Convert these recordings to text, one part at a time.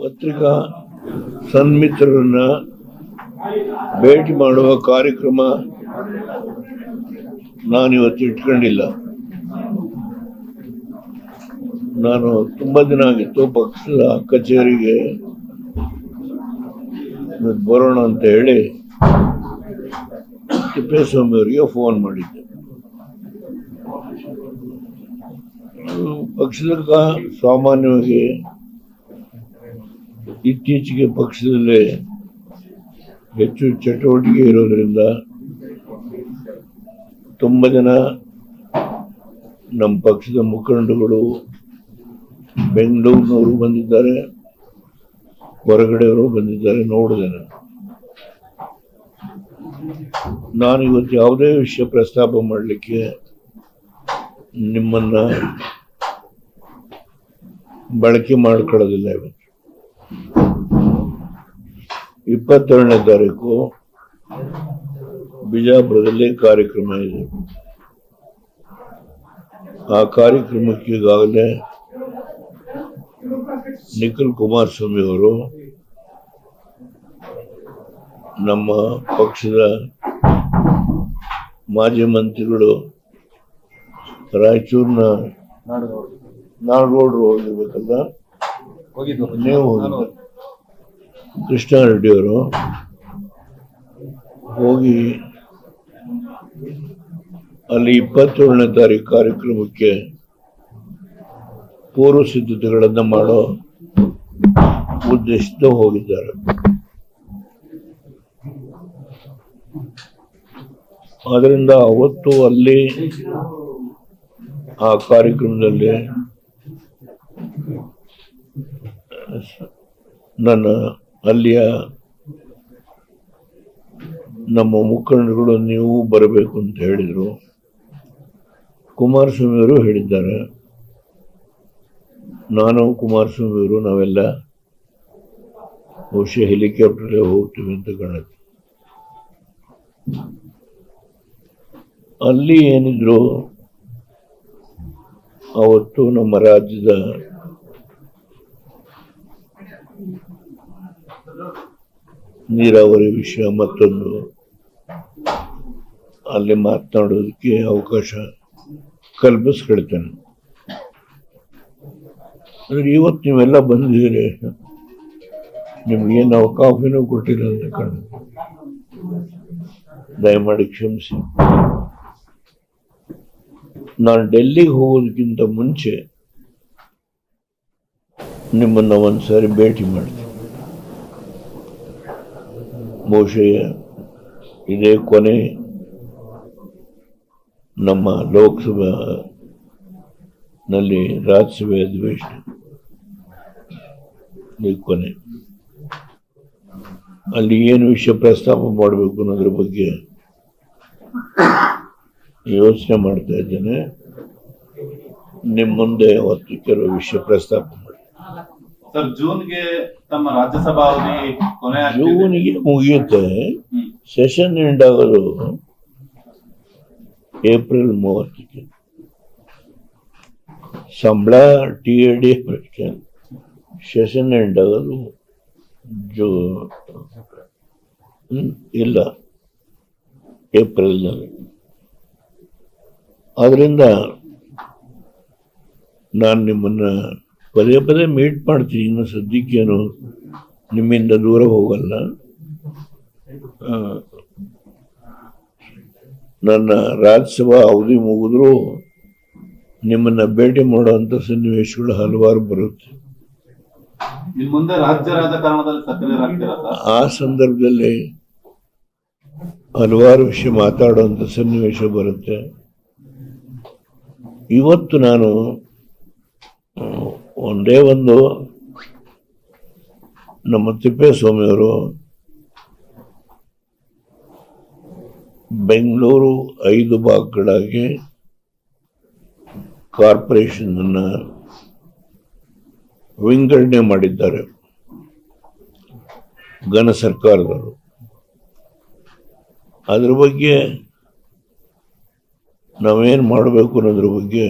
ಪತ್ರಿಕಾ ಸನ್ಮಿತ್ರರನ್ನ ಭೇಟಿ ಮಾಡುವ ಕಾರ್ಯಕ್ರಮ ನಾನಿವತ್ತು ಇಟ್ಕೊಂಡಿಲ್ಲ. ನಾನು ತುಂಬಾ ದಿನ ಆಗಿತ್ತು ಪಕ್ಷದ ಕಚೇರಿಗೆ ಬರೋಣ ಅಂತ ಹೇಳಿ ತಿಪ್ಪೇಸ್ವಾಮಿ ಅವರಿಗೆ ಫೋನ್ ಮಾಡಿದ್ದೆ. ಪಕ್ಷದ ಸಾಮಾನ್ಯವಾಗಿ ಇತ್ತೀಚೆಗೆ ಪಕ್ಷದಲ್ಲಿ ಹೆಚ್ಚು ಚಟುವಟಿಕೆ ಇರೋದ್ರಿಂದ ತುಂಬ ಜನ ನಮ್ಮ ಪಕ್ಷದ ಮುಖಂಡಗಳು ಬೆಂಗಳೂರಿನವರು ಬಂದಿದ್ದಾರೆ, ಹೊರಗಡೆಯವರು ಬಂದಿದ್ದಾರೆ. ನೋಡಿದೆ ನಾನು ಇವತ್ತು ಯಾವುದೇ ವಿಷಯ ಪ್ರಸ್ತಾಪ ಮಾಡಲಿಕ್ಕೆ ನಿಮ್ಮನ್ನ ಬಳಕೆ ಮಾಡ್ಕೊಳ್ಳೋದಿಲ್ಲ. ಇವತ್ತು 22ನೇ ತಾರೀಕು ಬಿಜಾಪುರದಲ್ಲಿ ಕಾರ್ಯಕ್ರಮ ಇದೆ. ಆ ಕಾರ್ಯಕ್ರಮಕ್ಕೆ ಈಗಾಗಲೇ ನಿಖಿಲ್ ಕುಮಾರಸ್ವಾಮಿ ಅವರು, ನಮ್ಮ ಪಕ್ಷದ ಮಾಜಿ ಮಂತ್ರಿಗಳು, ರಾಯಚೂರಿನ ನಾಡಗೌಡರು ಹೋಗಿರ್ಬೇಕಲ್ಲ, ನೀವು ಹೋಗಿದ್ದ ಕೃಷ್ಣಾರೆಡ್ಡಿಯವರು ಹೋಗಿ ಅಲ್ಲಿ 22ನೇ ತಾರೀಕು ಕಾರ್ಯಕ್ರಮಕ್ಕೆ ಪೂರ್ವ ಸಿದ್ಧತೆಗಳನ್ನು ಮಾಡೋ ಉದ್ದೇಶದಿಂದ ಹೋಗಿದ್ದಾರೆ. ಅದರಿಂದ ಅವತ್ತು ಅಲ್ಲಿ ಆ ಕಾರ್ಯಕ್ರಮದಲ್ಲಿ ನನ್ನ ಅಲ್ಲಿಯ ನಮ್ಮ ಮುಖಂಡರುಗಳು ನೀವು ಬರಬೇಕು ಅಂತ ಹೇಳಿದರು. ಕುಮಾರಸ್ವಾಮಿಯವರು ಹೇಳಿದ್ದಾರೆ. ನಾನು ಕುಮಾರಸ್ವಾಮಿಯವರು ನಾವೆಲ್ಲ ಬಹುಶಃ ಹೆಲಿಕಾಪ್ಟರ್ಗೆ ಹೋಗ್ತೀವಿ ಅಂತ ಕಾಣುತ್ತೆ. ಅಲ್ಲಿ ಏನಿದ್ರು ಅವತ್ತು ನಮ್ಮ ರಾಜ್ಯದ ನೀರಾವರಿ ವಿಷಯ ಮತ್ತೊಂದು ಅಲ್ಲಿ ಮಾತನಾಡೋದಕ್ಕೆ ಅವಕಾಶ ಕಲ್ಪಿಸ್ಕೊಳ್ತೇನೆ. ಅಂದ್ರೆ ಇವತ್ತು ನೀವೆಲ್ಲ ಬಂದಿದ್ದೀರಿ, ನಿಮ್ಗೆ ನಾವು ಕಾಫಿನೂ ಕೊಟ್ಟಿಲ್ಲ ಅಂತ ಕಾಣುತ್ತೆ. ದಯಮಾಡಿ ಕ್ಷಮಿಸಿ. ನಾನು ಡೆಲ್ಲಿಗೆ ಹೋಗೋದಕ್ಕಿಂತ ಮುಂಚೆ ನಿಮ್ಮನ್ನ ಒಂದ್ಸಾರಿ ಭೇಟಿ ಮಾಡ್ತೀನಿ. ಬಹುಶಃ ಇದೇ ಕೊನೆ ನಮ್ಮ ಲೋಕಸಭೆಯಲ್ಲಿ ರಾಜ್ಯಸಭೆ ಅಧಿವೇಶನ ಕೊನೆ. ಅಲ್ಲಿ ಏನು ವಿಷಯ ಪ್ರಸ್ತಾಪ ಮಾಡಬೇಕು ಅನ್ನೋದ್ರ ಬಗ್ಗೆ ಯೋಚನೆ ಮಾಡ್ತಾ ಇದ್ದೇನೆ. ನಿಮ್ಮ ಮುಂದೆ ಅವತ್ತು ಕೆಲವು ವಿಷಯ ಪ್ರಸ್ತಾಪ ಮಾಡಿ. ಜೂನ್ಗೆ ತಮ್ಮ ರಾಜ್ಯಸಭಾ ಅವಧಿ ಕೊನೆ ಜೂನ್ಗೆ ಮುಗಿಯುತ್ತೆ. ಸೆಷನ್ ಎಂಡ್ ಆಗೋದು ಏಪ್ರಿಲ್ 30ಕ್ಕೆ. ಸಂಬಳ TAD ಸೆಷನ್ ಎಂಡ್ ಆಗೋದು ಇಲ್ಲ ಏಪ್ರಿಲ್ನಲ್ಲಿ. ಆದ್ರಿಂದ ನಾನು ನಿಮ್ಮನ್ನ ಪದೇ ಪದೇ ಮೀಟ್ ಮಾಡ್ತೀನಿ. ಇನ್ನು ಸದ್ಯಕ್ಕೇನು ನಿಮ್ಮಿಂದ ದೂರ ಹೋಗಲ್ಲ. ನನ್ನ ರಾಜ್ಯಸಭಾ ಅವಧಿ ಮುಗಿದ್ರೂ ನಿಮ್ಮನ್ನ ಭೇಟಿ ಮಾಡುವಂತ ಸನ್ನಿವೇಶಗಳು ಹಲವಾರು ಬರುತ್ತೆ. ಆ ಸಂದರ್ಭದಲ್ಲಿ ಹಲವಾರು ವಿಷಯ ಮಾತಾಡುವಂತ ಸನ್ನಿವೇಶ ಬರುತ್ತೆ. ಇವತ್ತು ನಾನು ಒಂದೇ ಒಂದು ನಮ್ಮ ತಿಪ್ಪೇಸ್ವಾಮಿಯವರು ಬೆಂಗಳೂರು 5 ಭಾಗಗಳಾಗಿ ಕಾರ್ಪೊರೇಷನ್ ಅನ್ನ ವಿಂಗಡಣೆ ಮಾಡಿದ್ದಾರೆ ಘನ ಸರ್ಕಾರದವರು. ಅದ್ರ ಬಗ್ಗೆ ನಾವೇನು ಮಾಡಬೇಕು ಅನ್ನೋದ್ರ ಬಗ್ಗೆ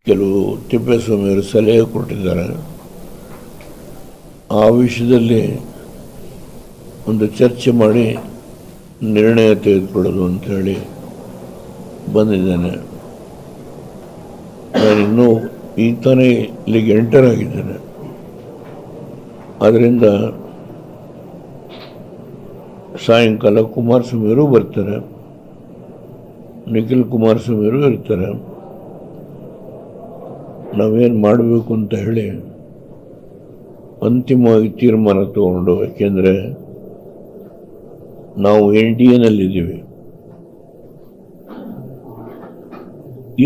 ಕೆಲವು ತಿಪ್ಪೇಸ್ವಾಮಿಯವರು ಸಲಹೆ ಕೊಟ್ಟಿದ್ದಾರೆ. ಆ ವಿಷಯದಲ್ಲಿ ಒಂದು ಚರ್ಚೆ ಮಾಡಿ ನಿರ್ಣಯ ತೆಗೆದುಕೊಳ್ಳೋದು ಅಂಥೇಳಿ ಬಂದಿದ್ದೇನೆ. ನಾನಿನ್ನೂ ಈಗ ತಾನೇ ಇಲ್ಲಿಗೆ ಎಂಟರ್ ಆಗಿದ್ದೇನೆ. ಆದ್ದರಿಂದ ಸಾಯಂಕಾಲ ಕುಮಾರಸ್ವಾಮಿಯವರು ಬರ್ತಾರೆ, ನಿಖಿಲ್ ಕುಮಾರಸ್ವಾಮಿಯವರು ಇರ್ತಾರೆ. ನಾವೇನು ಮಾಡಬೇಕು ಅಂತ ಹೇಳಿ ಅಂತಿಮವಾಗಿ ತೀರ್ಮಾನ ತಗೊಂಡು, ಯಾಕೆಂದರೆ ನಾವು NDAನಲ್ಲಿದ್ದೀವಿ.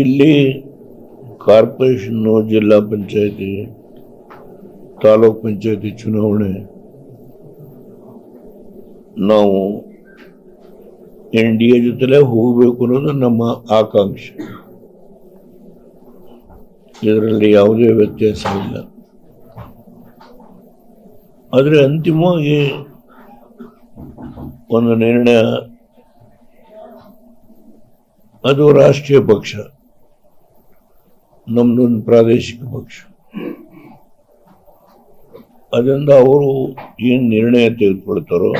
ಇಲ್ಲಿ ಕಾರ್ಪೊರೇಷನ್ನು, ಜಿಲ್ಲಾ ಪಂಚಾಯತಿ, ತಾಲೂಕ್ ಪಂಚಾಯತಿ ಚುನಾವಣೆ ನಾವು NDA ಜೊತೆಲೇ ಹೋಗಬೇಕು ಅನ್ನೋದು ನಮ್ಮ ಆಕಾಂಕ್ಷೆ. ಇದರಲ್ಲಿ ಯಾವುದೇ ವ್ಯತ್ಯಾಸ ಇಲ್ಲ. ಆದರೆ ಅಂತಿಮವಾಗಿ ಒಂದು ನಿರ್ಣಯ, ಅದು ರಾಷ್ಟ್ರೀಯ ಪಕ್ಷ, ನಮ್ಮದೊಂದು ಪ್ರಾದೇಶಿಕ ಪಕ್ಷ. ಅದರಿಂದ ಅವರು ಏನು ನಿರ್ಣಯ ತೆಗೆದುಕೊಳ್ತಾರೋ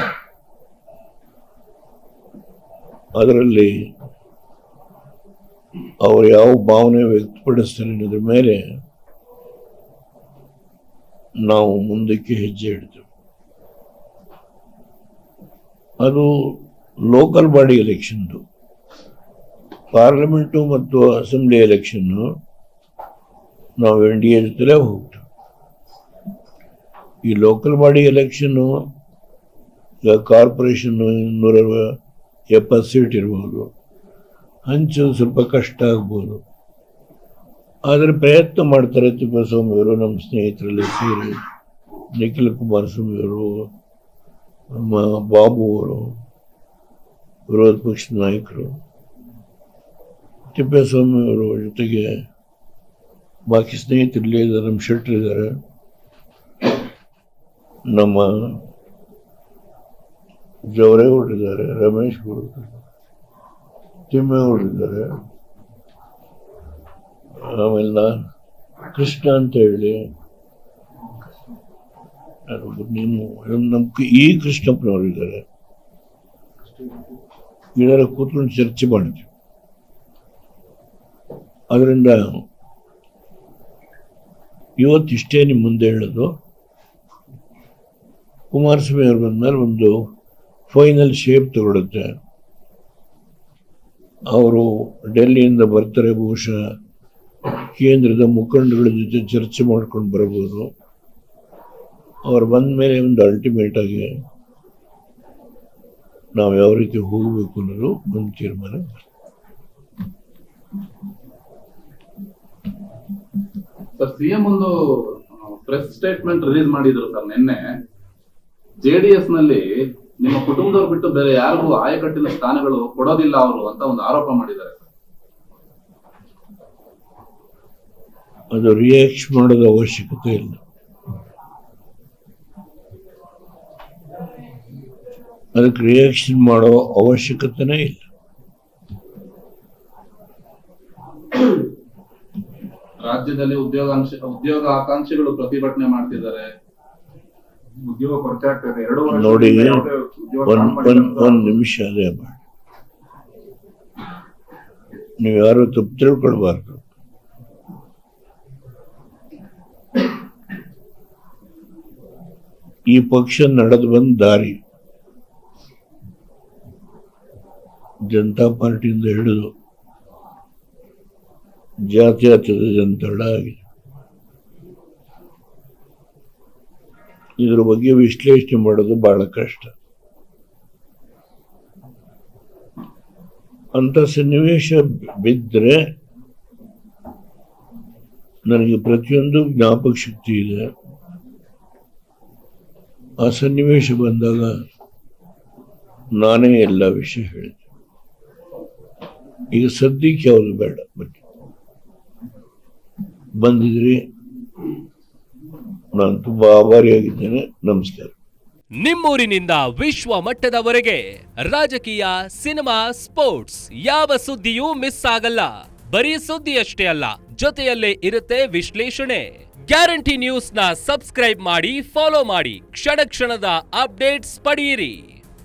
ಅದರಲ್ಲಿ ಅವರು ಯಾವ ಭಾವನೆ ವ್ಯಕ್ತಪಡಿಸ್ತಾರೆ ಅನ್ನೋದ್ರ ಮೇಲೆ ನಾವು ಮುಂದಕ್ಕೆ ಹೆಜ್ಜೆ ಇಡ್ತೇವೆ. ಅದು ಲೋಕಲ್ ಬಾಡಿ ಎಲೆಕ್ಷನ್ದು. ಪಾರ್ಲಿಮೆಂಟು ಮತ್ತು ಅಸೆಂಬ್ಲಿ ಎಲೆಕ್ಷನ್ನು ನಾವು NDA ಜೊತೆಲೇ ಹೋಗ್ತೇವೆ. ಈ local body election, corporation 270 seat ಇರ್ಬೋದು, ಹಂಚೋದು ಸ್ವಲ್ಪ ಕಷ್ಟ ಆಗ್ಬೋದು. ಆದರೆ ಪ್ರಯತ್ನ ಮಾಡ್ತಾರೆ ತಿಪ್ಪೇಸ್ವಾಮಿಯವರು, ನಮ್ಮ ಸ್ನೇಹಿತರಲ್ಲಿ ಸೇರಿ, ನಿಖಿಲ್ ಕುಮಾರಸ್ವಾಮಿಯವರು, ನಮ್ಮ ಬಾಬು ಅವರು, ವಿರೋಧ ಪಕ್ಷದ ನಾಯಕರು, ತಿಪ್ಪೇಸ್ವಾಮಿಯವರು ಜೊತೆಗೆ ಬಾಕಿ ಸ್ನೇಹಿತರಲ್ಲಿ ಇದ್ದಾರೆ. ನಮ್ಮ ಶೆಟ್ಟರ್ ಇದ್ದಾರೆ, ನಮ್ಮ ಜವರೇಗೌಡರಿದ್ದಾರೆ, ರಮೇಶ್ ಗೌಡ, ತಿಮ್ಮೇಗೌಡರಿದ್ದಾರೆ, ಆಮೇಲೆ ಕೃಷ್ಣ ಅಂತ ಹೇಳಿ ನಮ್ಮ ಈ ಕೃಷ್ಣಪ್ಪನವರು ಇದ್ದಾರೆ. ಇದರ ಕೂತ್ಕೊಂಡು ಚರ್ಚೆ ಮಾಡಿದ್ವಿ. ಅದರಿಂದ ಇವತ್ತಿಷ್ಟೇ ನಿಮ್ಮ ಮುಂದೆ ಹೇಳೋದು. ಕುಮಾರಸ್ವಾಮಿ ಅವರು ಬಂದ್ಮೇಲೆ ಒಂದು ಫೈನಲ್ ಶೇಪ್ ತಗೊಳುತ್ತೆ. ಅವರು ಡೆಲ್ಲಿಯಿಂದ ಬರ್ತಾರೆ, ಬಹುಶಃ ಕೇಂದ್ರದ ಮುಖಂಡಗಳ ಜೊತೆ ಚರ್ಚೆ ಮಾಡ್ಕೊಂಡು ಬರ್ಬೋದು. ಅವ್ರು ಬಂದ ಮೇಲೆ ಒಂದು ಅಲ್ಟಿಮೇಟ್ ಆಗಿ ನಾವು ಯಾವ ರೀತಿ ಹೋಗಬೇಕು ಅನ್ನೋದು ಒಂದು ತೀರ್ಮಾನ. ಸರ್, ಸಿಎಂ ಒಂದು ಪ್ರೆಸ್ ಸ್ಟೇಟ್ಮೆಂಟ್ ರಿಲೀಸ್ ಮಾಡಿದ್ರು ಸರ್ ನಿನ್ನೆ. JDS ನಲ್ಲಿ ನಿಮ್ಮ ಕುಟುಂಬದವ್ರು ಬಿಟ್ಟು ಬೇರೆ ಯಾರಿಗೂ ಆಯಕಟ್ಟಿನ ಸ್ಥಾನಗಳು ಕೊಡೋದಿಲ್ಲ ಅವರು ಅಂತ ಒಂದು ಆರೋಪ ಮಾಡಿದ್ದಾರೆ. ಅದು ರಿಯಾಕ್ಟ್ ಮಾಡೋದ ಅವಶ್ಯಕತೆ ಇಲ್ಲ. ಅದಕ್ಕೆ ರಿಯಾಕ್ಷನ್ ಮಾಡೋ ಅವಶ್ಯಕತೆನೇ ಇಲ್ಲ. ರಾಜ್ಯದಲ್ಲಿ ಉದ್ಯೋಗ ಆಕಾಂಕ್ಷಿಗಳು ಪ್ರತಿಭಟನೆ ಮಾಡ್ತಿದ್ದಾರೆ. ಉದ್ಯೋಗ ಕೊರತೆ ಆಗ್ತದೆ. 2 ವರ್ಷ ನೋಡಿ, ಒಂದ್ ನಿಮಿಷ ಅದೇ ಮಾಡಿ. ನೀವು ಯಾರು ತಪ್ಪು ತಿಳ್ಕೊಳ್ಬಾರ್ದು. ಈ ಪಕ್ಷ ನಡೆದು ಬಂದ ದಾರಿ ಜನತಾ ಪಾರ್ಟಿಯಿಂದ ಹಿಡಿದು ಜಾತ್ಯತೀತ ಜನತಾದಳ ಆಗಿದೆ. ಇದ್ರ ಬಗ್ಗೆ ವಿಶ್ಲೇಷಣೆ ಮಾಡೋದು ಬಹಳ ಕಷ್ಟ. ಅಂತ ಸನ್ನಿವೇಶ ಬಿದ್ದರೆ ನನಗೆ ಪ್ರತಿಯೊಂದು ಜ್ಞಾಪಕ ಶಕ್ತಿ ಇದೆ. ಆ ಸನ್ನಿವೇಶ ಬಂದಾಗ ನಾನೇ ಎಲ್ಲ ವಿಷಯ ಹೇಳಿದೆ. ಈಗ ಸದ್ಯಕ್ಕೆ ಯಾವುದು ಬೇಡ. ಬಂದಿದ್ರಿ, ನಾನು ತುಂಬಾ ಆಭಾರಿಯಾಗಿದ್ದೇನೆ. ನಮಸ್ಕಾರ. ನಿಮ್ಮೂರಿನಿಂದ ವಿಶ್ವ ಮಟ್ಟದವರೆಗೆ ರಾಜಕೀಯ, ಸಿನಿಮಾ, ಸ್ಪೋರ್ಟ್ಸ್ ಯಾವ ಸುದ್ದಿಯೂ ಮಿಸ್ ಆಗಲ್ಲ. ಬರೀ ಸುದ್ದಿಯಷ್ಟೇ ಅಲ್ಲ, ಜೊತೆಯಲ್ಲೇ ಇರುತ್ತೆ ವಿಶ್ಲೇಷಣೆ. ಗ್ಯಾರಂಟಿ ನ್ಯೂಸ್ನ ಸಬ್ಸ್ಕ್ರೈಬ್ ಮಾಡಿ, ಫಾಲೋ ಮಾಡಿ, ಕ್ಷಣ ಕ್ಷಣದ ಅಪ್ಡೇಟ್ಸ್ ಪಡೆಯಿರಿ.